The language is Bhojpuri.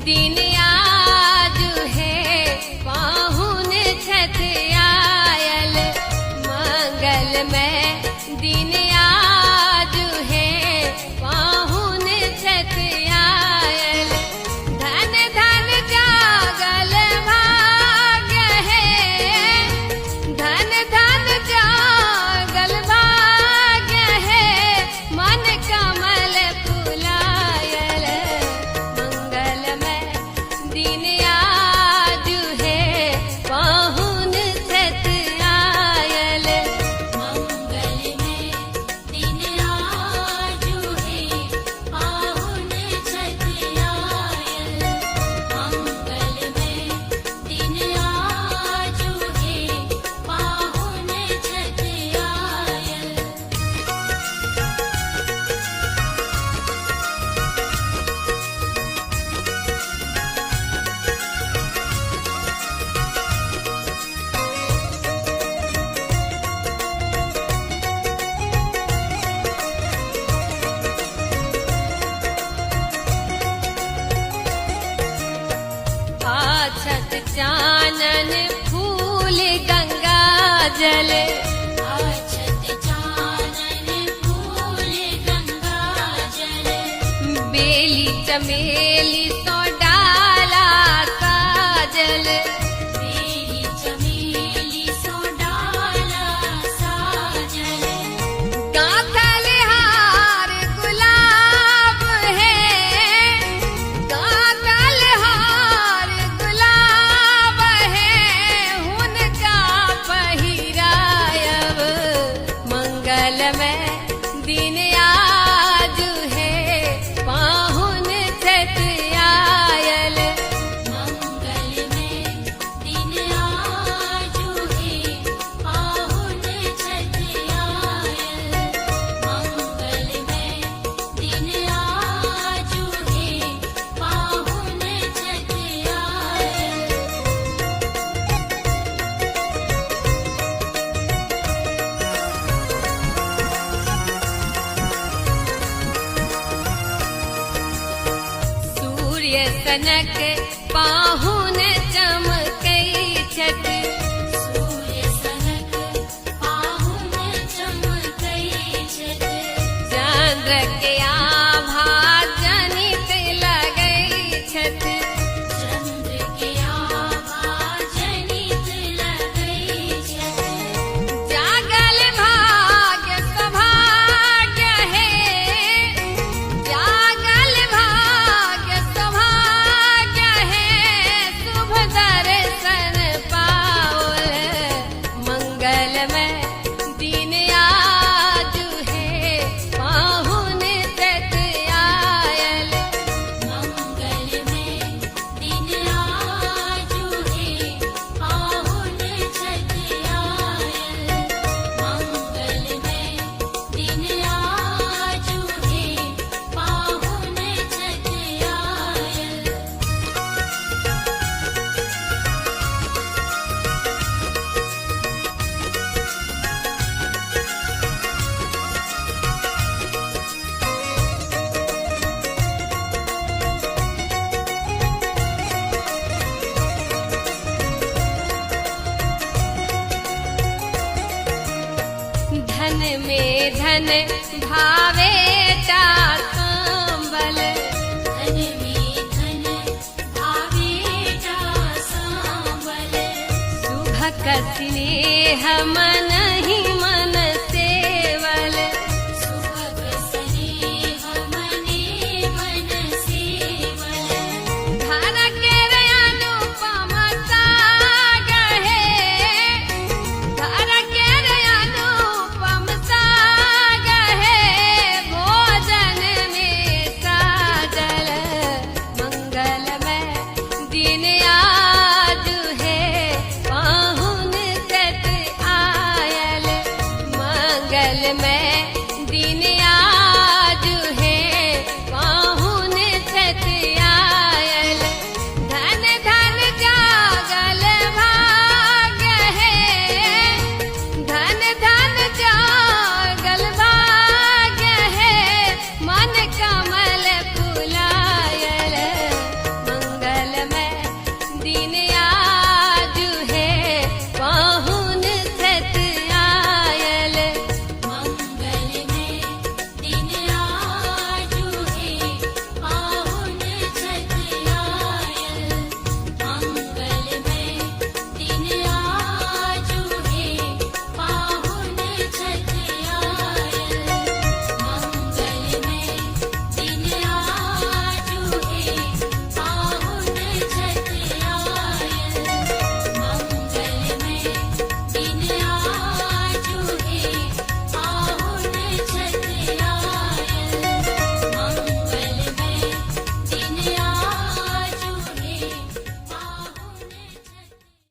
दिन आजु है पाहुन छठ आयल मंगल में दिन आजु है पाहुन छठ आयल धन धन जागल भाग्य है धन धन जागल भाग्य है मन कमल फुलायल मंगल में दिन आजु है पाहुन छठ आयल मंगल में दिन आजु है पाहुन छठ आयल मंगल में दिन आजु है पाहुन छठ आयल। आछत चानन फूल गंगा जल आछत चानन फूल गंगा जल बेली चमेली सो डाला साजल बेली चमेली सो डाला साजल गाथल हार गुलाब है गाथल हार गुलाब है हुनका पहिरायब मंगल में दिन आजु है पाहुन छठ आयल मंगल में दिन आजु है पाहुन छठ आयल मंगल में दिन आजु है पाहुन छठ आयल। सूर्य सनक पाहुन चमकै छठ सूर्य सनक पाहुन चमकै छठ चंद्र के आभा जनित लगै छठ चंद्र के आभा जनित लगै छठ जागल भाग्य सौभाग्य है जागल भाग्य सौभाग्य है शुभ दर्शन पाओल मंगल में दिन आजु है पाहुन छठ आयल मंगल में दिन आजु है पाहुन छठ आयल मंगल में दिन आजु है पाहुन छठ आयल। धन में धन भावे ता